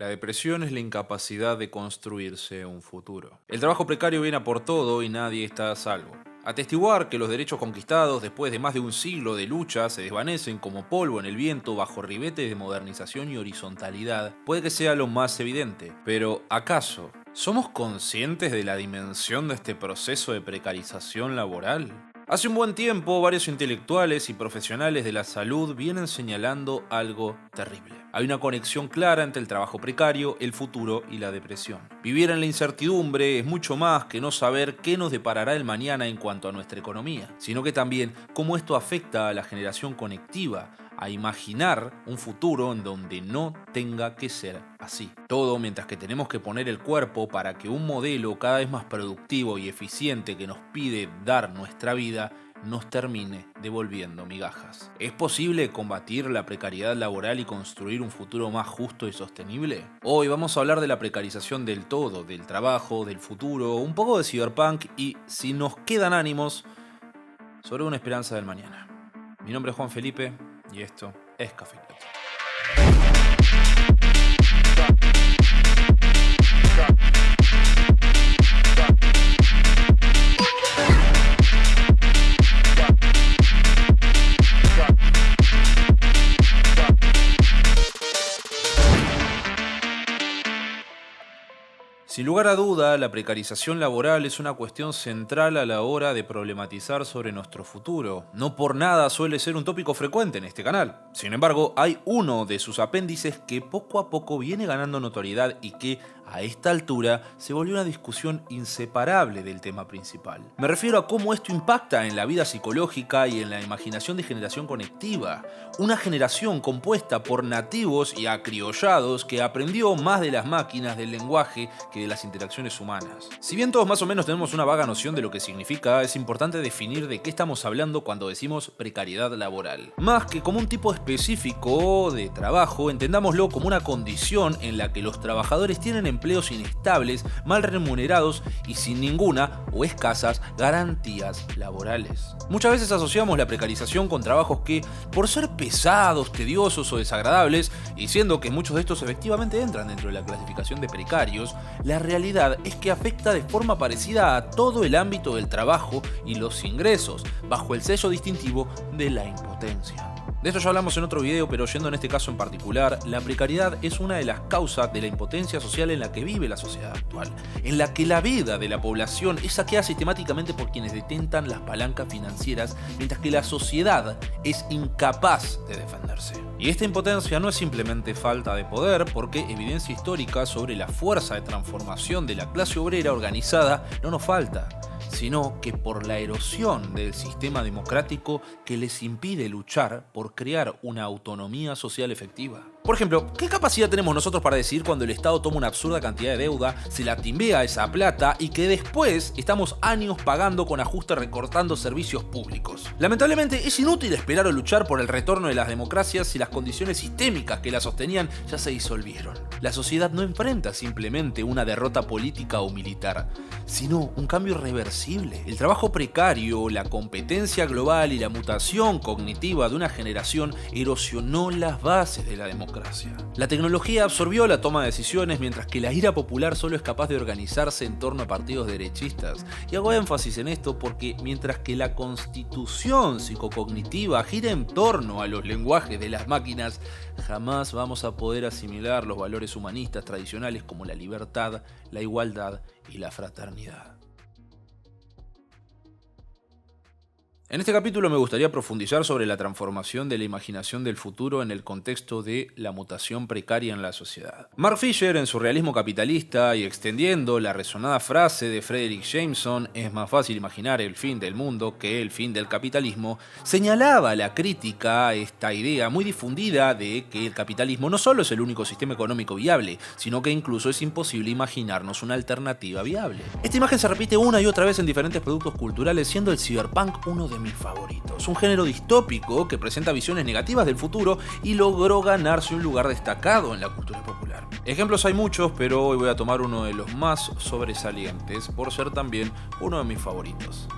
La depresión es la incapacidad de construirse un futuro. El trabajo precario viene a por todo y nadie está a salvo. Atestiguar que los derechos conquistados después de más de un siglo de lucha se desvanecen como polvo en el viento bajo ribetes de modernización y horizontalidad puede que sea lo más evidente, pero ¿acaso somos conscientes de la dimensión de este proceso de precarización laboral? Hace un buen tiempo, varios intelectuales y profesionales de la salud vienen señalando algo terrible. Hay una conexión clara entre el trabajo precario, el futuro y la depresión. Vivir en la incertidumbre es mucho más que no saber qué nos deparará el mañana en cuanto a nuestra economía, sino que también cómo esto afecta a la generación conectiva, a imaginar un futuro en donde no tenga que ser así. Todo mientras que tenemos que poner el cuerpo para que un modelo cada vez más productivo y eficiente que nos pide dar nuestra vida nos termine devolviendo migajas. ¿Es posible combatir la precariedad laboral y construir un futuro más justo y sostenible? Hoy vamos a hablar de la precarización del todo, del trabajo, del futuro, un poco de cyberpunk y, si nos quedan ánimos, sobre una esperanza del mañana. Mi nombre es Juan Felipe y esto es Café Cloto. Sin lugar a duda, la precarización laboral es una cuestión central a la hora de problematizar sobre nuestro futuro. No por nada suele ser un tópico frecuente en este canal. Sin embargo, hay uno de sus apéndices que poco a poco viene ganando notoriedad y que, a esta altura, se volvió una discusión inseparable del tema principal. Me refiero a cómo esto impacta en la vida psicológica y en la imaginación de generación conectiva. Una generación compuesta por nativos y acriollados que aprendió más de las máquinas, del lenguaje, que de las interacciones humanas. Si bien todos más o menos tenemos una vaga noción de lo que significa, es importante definir de qué estamos hablando cuando decimos precariedad laboral. Más que como un tipo específico de trabajo, entendámoslo como una condición en la que los trabajadores tienen empleos inestables, mal remunerados y sin ninguna o escasas garantías laborales. Muchas veces asociamos la precarización con trabajos que, por ser pesados, tediosos o desagradables, y siendo que muchos de estos efectivamente entran dentro de la clasificación de precarios, la realidad es que afecta de forma parecida a todo el ámbito del trabajo y los ingresos, bajo el sello distintivo de la impotencia. De esto ya hablamos en otro video, pero yendo en este caso en particular, la precariedad es una de las causas de la impotencia social en la que vive la sociedad actual, en la que la vida de la población es saqueada sistemáticamente por quienes detentan las palancas financieras, mientras que la sociedad es incapaz de defenderse. Y esta impotencia no es simplemente falta de poder, porque evidencia histórica sobre la fuerza de transformación de la clase obrera organizada no nos falta, sino que por la erosión del sistema democrático que les impide luchar por crear una autonomía social efectiva. Por ejemplo, ¿qué capacidad tenemos nosotros para decidir cuando el Estado toma una absurda cantidad de deuda, se la timbea esa plata y que después estamos años pagando con ajustes recortando servicios públicos? Lamentablemente es inútil esperar o luchar por el retorno de las democracias si las condiciones sistémicas que las sostenían ya se disolvieron. La sociedad no enfrenta simplemente una derrota política o militar, sino un cambio irreversible. El trabajo precario, la competencia global y la mutación cognitiva de una generación erosionó las bases de la democracia. La tecnología absorbió la toma de decisiones mientras que la ira popular solo es capaz de organizarse en torno a partidos derechistas. Y hago énfasis en esto porque mientras que la constitución psicocognitiva gira en torno a los lenguajes de las máquinas, jamás vamos a poder asimilar los valores humanistas tradicionales como la libertad, la igualdad y la fraternidad. En este capítulo me gustaría profundizar sobre la transformación de la imaginación del futuro en el contexto de la mutación precaria en la sociedad. Mark Fisher, en su realismo capitalista y extendiendo la resonada frase de Frederick Jameson, es más fácil imaginar el fin del mundo que el fin del capitalismo, señalaba la crítica a esta idea muy difundida de que el capitalismo no solo es el único sistema económico viable, sino que incluso es imposible imaginarnos una alternativa viable. Esta imagen se repite una y otra vez en diferentes productos culturales, siendo el cyberpunk uno de mis favoritos. Un género distópico que presenta visiones negativas del futuro y logró ganarse un lugar destacado en la cultura popular. Ejemplos hay muchos, pero hoy voy a tomar uno de los más sobresalientes por ser también uno de mis favoritos.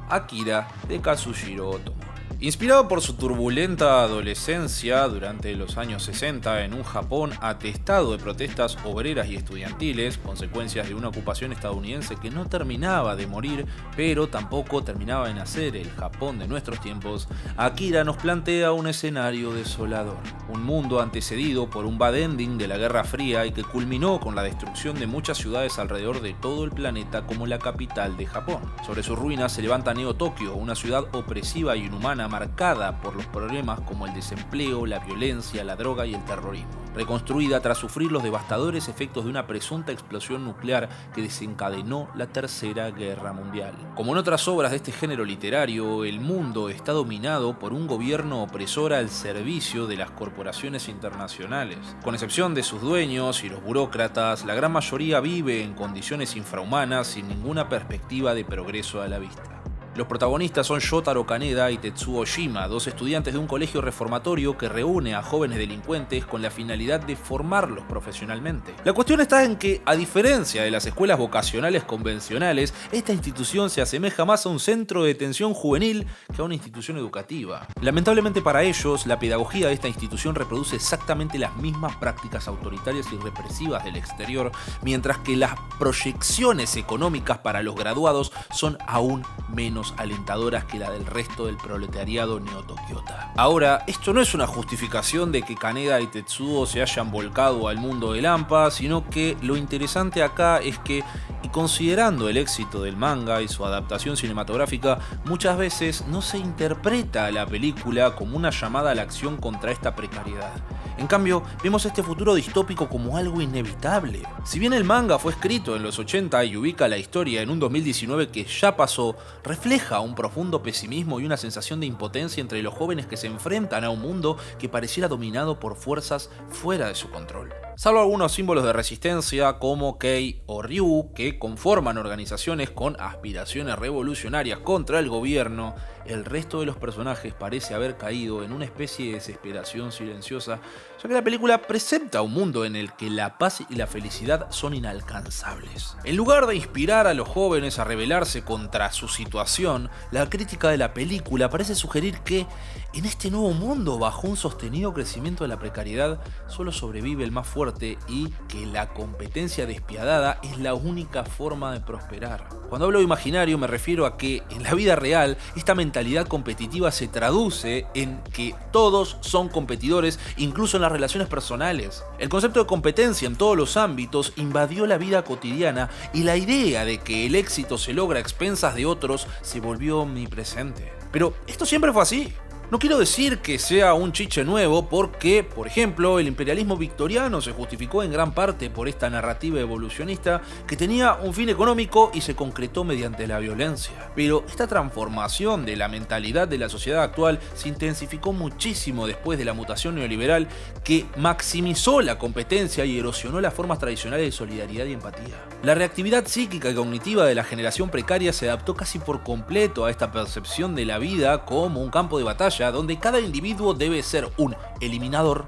Akira, de Kazuhiro Otomo. Inspirado por su turbulenta adolescencia durante los años 60 en un Japón atestado de protestas obreras y estudiantiles, consecuencias de una ocupación estadounidense que no terminaba de morir, pero tampoco terminaba de nacer el Japón de nuestros tiempos, Akira nos plantea un escenario desolador. Un mundo antecedido por un bad ending de la Guerra Fría y que culminó con la destrucción de muchas ciudades alrededor de todo el planeta como la capital de Japón. Sobre sus ruinas se levanta Neo Tokio, una ciudad opresiva y inhumana marcada por los problemas como el desempleo, la violencia, la droga y el terrorismo. Reconstruida tras sufrir los devastadores efectos de una presunta explosión nuclear que desencadenó la Tercera Guerra Mundial. Como en otras obras de este género literario, el mundo está dominado por un gobierno opresor al servicio de las corporaciones internacionales. Con excepción de sus dueños y los burócratas, la gran mayoría vive en condiciones infrahumanas sin ninguna perspectiva de progreso a la vista. Los protagonistas son Yotaro Kaneda y Tetsuo Shima, dos estudiantes de un colegio reformatorio que reúne a jóvenes delincuentes con la finalidad de formarlos profesionalmente. La cuestión está en que, a diferencia de las escuelas vocacionales convencionales, esta institución se asemeja más a un centro de detención juvenil que a una institución educativa. Lamentablemente para ellos, la pedagogía de esta institución reproduce exactamente las mismas prácticas autoritarias y represivas del exterior, mientras que las proyecciones económicas para los graduados son aún menos alentadoras que la del resto del proletariado neotokiota. Ahora, esto no es una justificación de que Kaneda y Tetsuo se hayan volcado al mundo del AMPA, sino que lo interesante acá es que, y considerando el éxito del manga y su adaptación cinematográfica, muchas veces no se interpreta a la película como una llamada a la acción contra esta precariedad. En cambio, vemos este futuro distópico como algo inevitable. Si bien el manga fue escrito en los 80 y ubica la historia en un 2019 que ya pasó, refleja un profundo pesimismo y una sensación de impotencia entre los jóvenes que se enfrentan a un mundo que pareciera dominado por fuerzas fuera de su control. Salvo algunos símbolos de resistencia como Kei o Ryu, que conforman organizaciones con aspiraciones revolucionarias contra el gobierno, el resto de los personajes parece haber caído en una especie de desesperación silenciosa, ya que la película presenta un mundo en el que la paz y la felicidad son inalcanzables. En lugar de inspirar a los jóvenes a rebelarse contra su situación, la crítica de la película parece sugerir que en este nuevo mundo, bajo un sostenido crecimiento de la precariedad, solo sobrevive el más fuerte y que la competencia despiadada es la única forma de prosperar. Cuando hablo de imaginario me refiero a que en la vida real esta mentalidad competitiva se traduce en que todos son competidores, incluso en las relaciones personales. El concepto de competencia en todos los ámbitos invadió la vida cotidiana y la idea de que el éxito se logra a expensas de otros se volvió omnipresente. Pero esto siempre fue así. No quiero decir que sea un chiche nuevo porque, por ejemplo, el imperialismo victoriano se justificó en gran parte por esta narrativa evolucionista que tenía un fin económico y se concretó mediante la violencia. Pero esta transformación de la mentalidad de la sociedad actual se intensificó muchísimo después de la mutación neoliberal que maximizó la competencia y erosionó las formas tradicionales de solidaridad y empatía. La reactividad psíquica y cognitiva de la generación precaria se adaptó casi por completo a esta percepción de la vida como un campo de batalla donde cada individuo debe ser un eliminador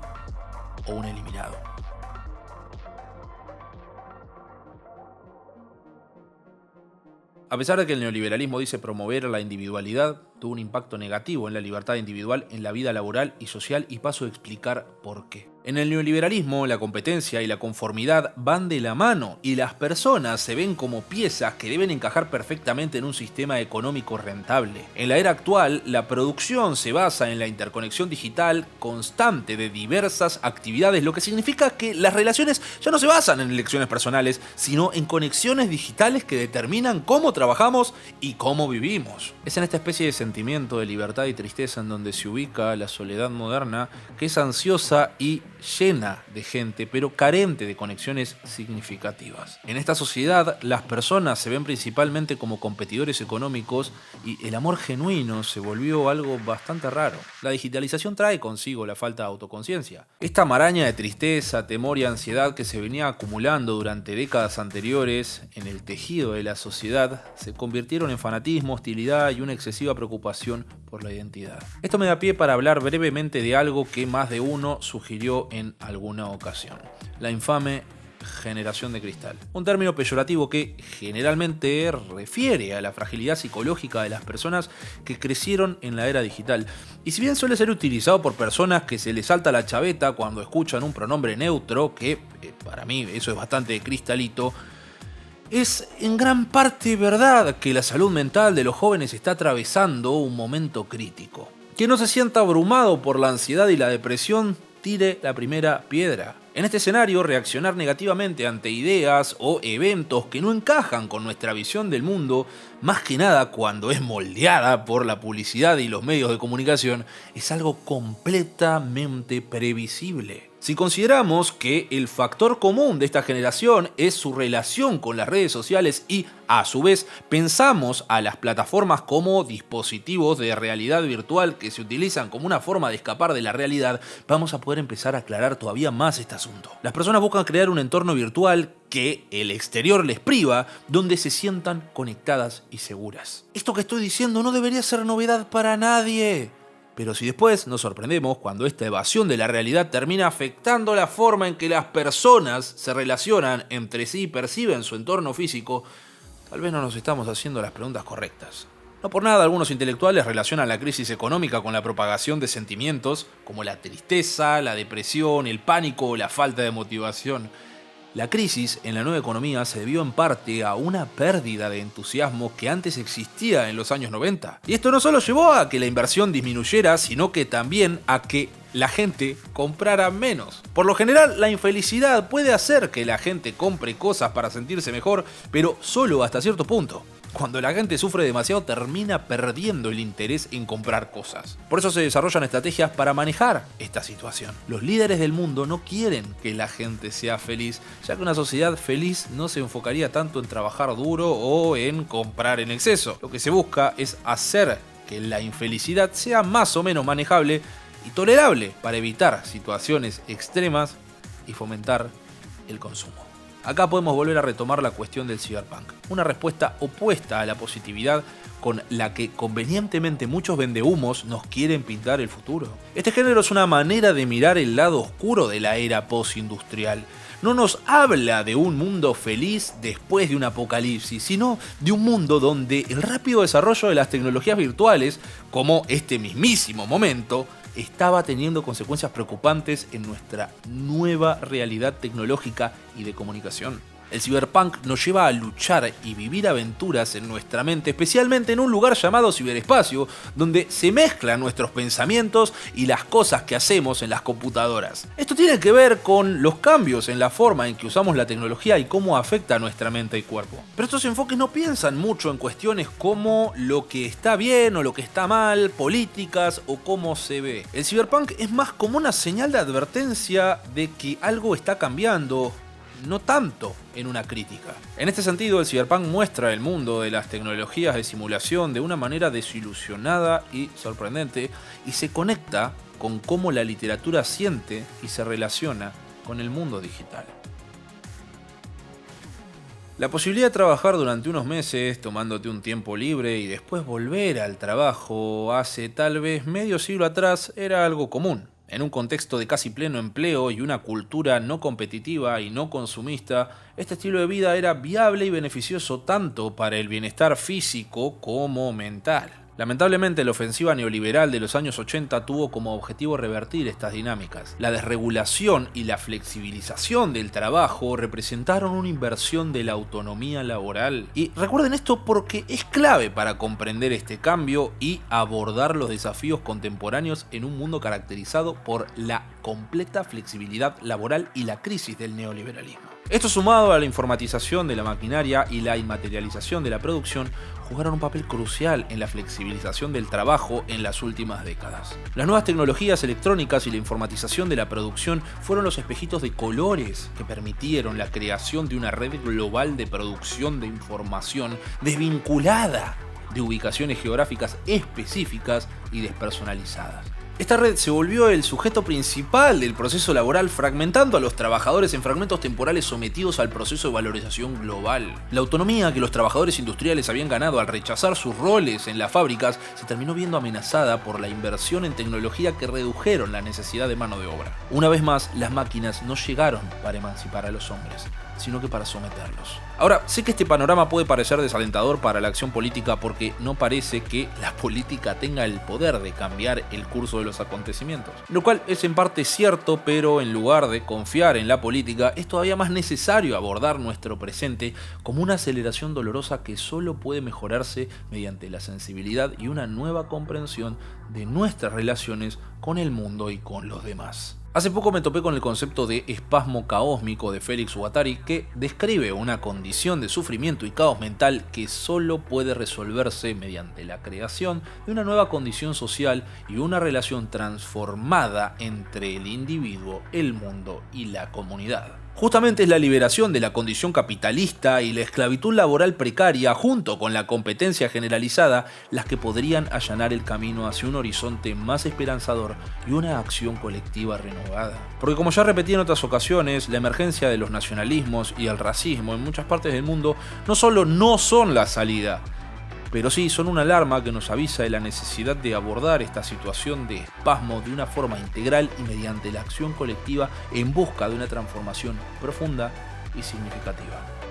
o un eliminado. A pesar de que el neoliberalismo dice promover la individualidad, tuvo un impacto negativo en la libertad individual en la vida laboral y social y paso a explicar por qué. En el neoliberalismo, la competencia y la conformidad van de la mano y las personas se ven como piezas que deben encajar perfectamente en un sistema económico rentable. En la era actual, la producción se basa en la interconexión digital constante de diversas actividades, lo que significa que las relaciones ya no se basan en elecciones personales, sino en conexiones digitales que determinan cómo trabajamos y cómo vivimos. Es en esta especie de sentimiento de libertad y tristeza en donde se ubica la soledad moderna, que es ansiosa y llena de gente, pero carente de conexiones significativas. En esta sociedad, las personas se ven principalmente como competidores económicos y el amor genuino se volvió algo bastante raro. La digitalización trae consigo la falta de autoconciencia. Esta maraña de tristeza, temor y ansiedad que se venía acumulando durante décadas anteriores en el tejido de la sociedad se convirtieron en fanatismo, hostilidad y una excesiva preocupación por la identidad. Esto me da pie para hablar brevemente de algo que más de uno sugirió en alguna ocasión: la infame generación de cristal, un término peyorativo que generalmente refiere a la fragilidad psicológica de las personas que crecieron en la era digital. Y si bien suele ser utilizado por personas que se les salta la chaveta cuando escuchan un pronombre neutro, que para mí eso es bastante cristalito, es en gran parte verdad que la salud mental de los jóvenes está atravesando un momento crítico. Quien no se sienta abrumado por la ansiedad y la depresión, tire la primera piedra. En este escenario, reaccionar negativamente ante ideas o eventos que no encajan con nuestra visión del mundo, más que nada cuando es moldeada por la publicidad y los medios de comunicación, es algo completamente previsible. Si consideramos que el factor común de esta generación es su relación con las redes sociales y, a su vez, pensamos a las plataformas como dispositivos de realidad virtual que se utilizan como una forma de escapar de la realidad, vamos a poder empezar a aclarar todavía más este asunto. Las personas buscan crear un entorno virtual que el exterior les priva, donde se sientan conectadas y seguras. Esto que estoy diciendo no debería ser novedad para nadie. Pero si después nos sorprendemos cuando esta evasión de la realidad termina afectando la forma en que las personas se relacionan entre sí y perciben su entorno físico, tal vez no nos estamos haciendo las preguntas correctas. No por nada algunos intelectuales relacionan la crisis económica con la propagación de sentimientos como la tristeza, la depresión, el pánico o la falta de motivación. La crisis en la nueva economía se debió en parte a una pérdida de entusiasmo que antes existía en los años 90. Y esto no solo llevó a que la inversión disminuyera, sino que también a que la gente comprara menos. Por lo general, la infelicidad puede hacer que la gente compre cosas para sentirse mejor, pero solo hasta cierto punto. Cuando la gente sufre demasiado, termina perdiendo el interés en comprar cosas. Por eso se desarrollan estrategias para manejar esta situación. Los líderes del mundo no quieren que la gente sea feliz, ya que una sociedad feliz no se enfocaría tanto en trabajar duro o en comprar en exceso. Lo que se busca es hacer que la infelicidad sea más o menos manejable y tolerable para evitar situaciones extremas y fomentar el consumo. Acá podemos volver a retomar la cuestión del cyberpunk, una respuesta opuesta a la positividad con la que convenientemente muchos vendehumos nos quieren pintar el futuro. Este género es una manera de mirar el lado oscuro de la era postindustrial. No nos habla de un mundo feliz después de un apocalipsis, sino de un mundo donde el rápido desarrollo de las tecnologías virtuales, como este mismísimo momento, estaba teniendo consecuencias preocupantes en nuestra nueva realidad tecnológica y de comunicación. El cyberpunk nos lleva a luchar y vivir aventuras en nuestra mente, especialmente en un lugar llamado ciberespacio, donde se mezclan nuestros pensamientos y las cosas que hacemos en las computadoras. Esto tiene que ver con los cambios en la forma en que usamos la tecnología y cómo afecta a nuestra mente y cuerpo. Pero estos enfoques no piensan mucho en cuestiones como lo que está bien o lo que está mal, políticas o cómo se ve. El cyberpunk es más como una señal de advertencia de que algo está cambiando, no tanto en una crítica. En este sentido, el cyberpunk muestra el mundo de las tecnologías de simulación de una manera desilusionada y sorprendente, y se conecta con cómo la literatura siente y se relaciona con el mundo digital. La posibilidad de trabajar durante unos meses, tomándote un tiempo libre y después volver al trabajo hace tal vez medio siglo atrás era algo común. En un contexto de casi pleno empleo y una cultura no competitiva y no consumista, este estilo de vida era viable y beneficioso tanto para el bienestar físico como mental. Lamentablemente, la ofensiva neoliberal de los años 80 tuvo como objetivo revertir estas dinámicas. La desregulación y la flexibilización del trabajo representaron una inversión de la autonomía laboral. Y recuerden esto porque es clave para comprender este cambio y abordar los desafíos contemporáneos en un mundo caracterizado por la completa flexibilidad laboral y la crisis del neoliberalismo. Esto, sumado a la informatización de la maquinaria y la inmaterialización de la producción, jugaron un papel crucial en la flexibilización del trabajo en las últimas décadas. Las nuevas tecnologías electrónicas y la informatización de la producción fueron los espejitos de colores que permitieron la creación de una red global de producción de información desvinculada de ubicaciones geográficas específicas y despersonalizadas. Esta red se volvió el sujeto principal del proceso laboral, fragmentando a los trabajadores en fragmentos temporales sometidos al proceso de valorización global. La autonomía que los trabajadores industriales habían ganado al rechazar sus roles en las fábricas se terminó viendo amenazada por la inversión en tecnología que redujeron la necesidad de mano de obra. Una vez más, las máquinas no llegaron para emancipar a los hombres, sino que para someterlos. Ahora, sé que este panorama puede parecer desalentador para la acción política porque no parece que la política tenga el poder de cambiar el curso de los acontecimientos. Lo cual es en parte cierto, pero en lugar de confiar en la política, es todavía más necesario abordar nuestro presente como una aceleración dolorosa que solo puede mejorarse mediante la sensibilidad y una nueva comprensión de nuestras relaciones con el mundo y con los demás. Hace poco me topé con el concepto de espasmo caósmico de Félix Guattari, que describe una condición de sufrimiento y caos mental que solo puede resolverse mediante la creación de una nueva condición social y una relación transformada entre el individuo, el mundo y la comunidad. Justamente es la liberación de la condición capitalista y la esclavitud laboral precaria, junto con la competencia generalizada, las que podrían allanar el camino hacia un horizonte más esperanzador y una acción colectiva renovada. Porque como ya repetí en otras ocasiones, la emergencia de los nacionalismos y el racismo en muchas partes del mundo no solo no son la salida, pero sí son una alarma que nos avisa de la necesidad de abordar esta situación de espasmo de una forma integral y mediante la acción colectiva en busca de una transformación profunda y significativa.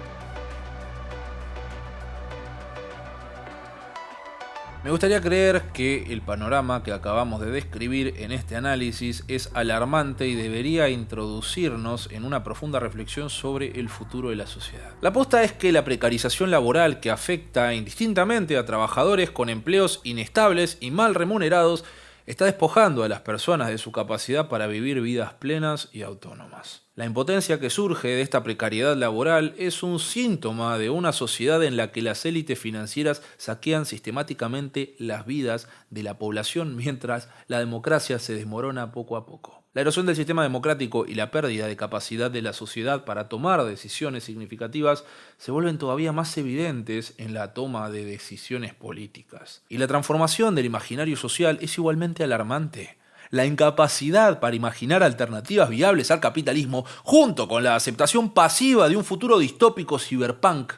Me gustaría creer que el panorama que acabamos de describir en este análisis es alarmante y debería introducirnos en una profunda reflexión sobre el futuro de la sociedad. La aposta es que la precarización laboral que afecta indistintamente a trabajadores con empleos inestables y mal remunerados está despojando a las personas de su capacidad para vivir vidas plenas y autónomas. La impotencia que surge de esta precariedad laboral es un síntoma de una sociedad en la que las élites financieras saquean sistemáticamente las vidas de la población mientras la democracia se desmorona poco a poco. La erosión del sistema democrático y la pérdida de capacidad de la sociedad para tomar decisiones significativas se vuelven todavía más evidentes en la toma de decisiones políticas. Y la transformación del imaginario social es igualmente alarmante. La incapacidad para imaginar alternativas viables al capitalismo, junto con la aceptación pasiva de un futuro distópico cyberpunk,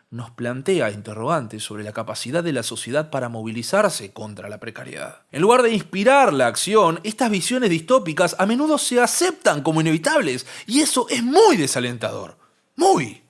nos plantea interrogantes sobre la capacidad de la sociedad para movilizarse contra la precariedad. En lugar de inspirar la acción, estas visiones distópicas a menudo se aceptan como inevitables, y eso es muy desalentador. Muy.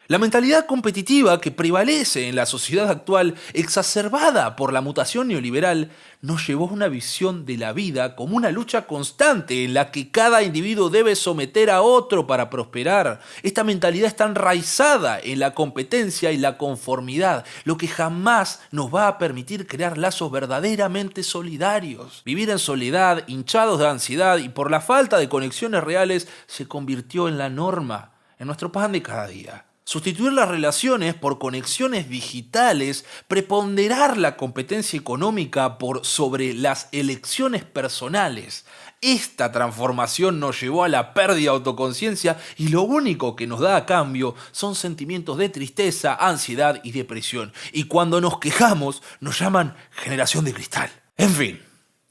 La mentalidad competitiva que prevalece en la sociedad actual, exacerbada por la mutación neoliberal, nos llevó a una visión de la vida como una lucha constante en la que cada individuo debe someter a otro para prosperar. Esta mentalidad está enraizada en la competencia y la conformidad, lo que jamás nos va a permitir crear lazos verdaderamente solidarios. Vivir en soledad, hinchados de ansiedad y por la falta de conexiones reales, se convirtió en la norma, en nuestro pan de cada día. Sustituir las relaciones por conexiones digitales, preponderar la competencia económica por sobre las elecciones personales. Esta transformación nos llevó a la pérdida de autoconciencia y lo único que nos da a cambio son sentimientos de tristeza, ansiedad y depresión. Y cuando nos quejamos, nos llaman generación de cristal. En fin.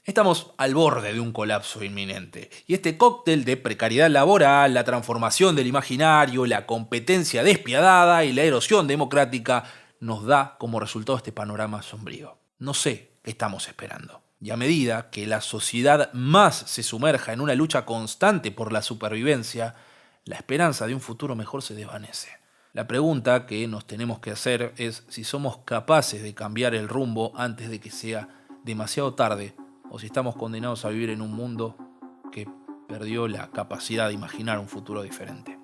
Estamos al borde de un colapso inminente, y este cóctel de precariedad laboral, la transformación del imaginario, la competencia despiadada y la erosión democrática nos da como resultado este panorama sombrío. No sé qué estamos esperando. Y a medida que la sociedad más se sumerja en una lucha constante por la supervivencia, la esperanza de un futuro mejor se desvanece. La pregunta que nos tenemos que hacer es si somos capaces de cambiar el rumbo antes de que sea demasiado tarde, o si estamos condenados a vivir en un mundo que perdió la capacidad de imaginar un futuro diferente.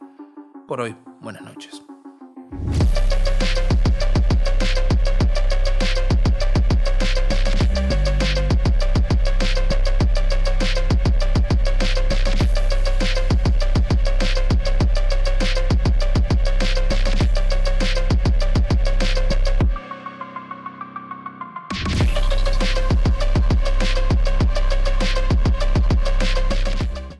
Por hoy, buenas noches.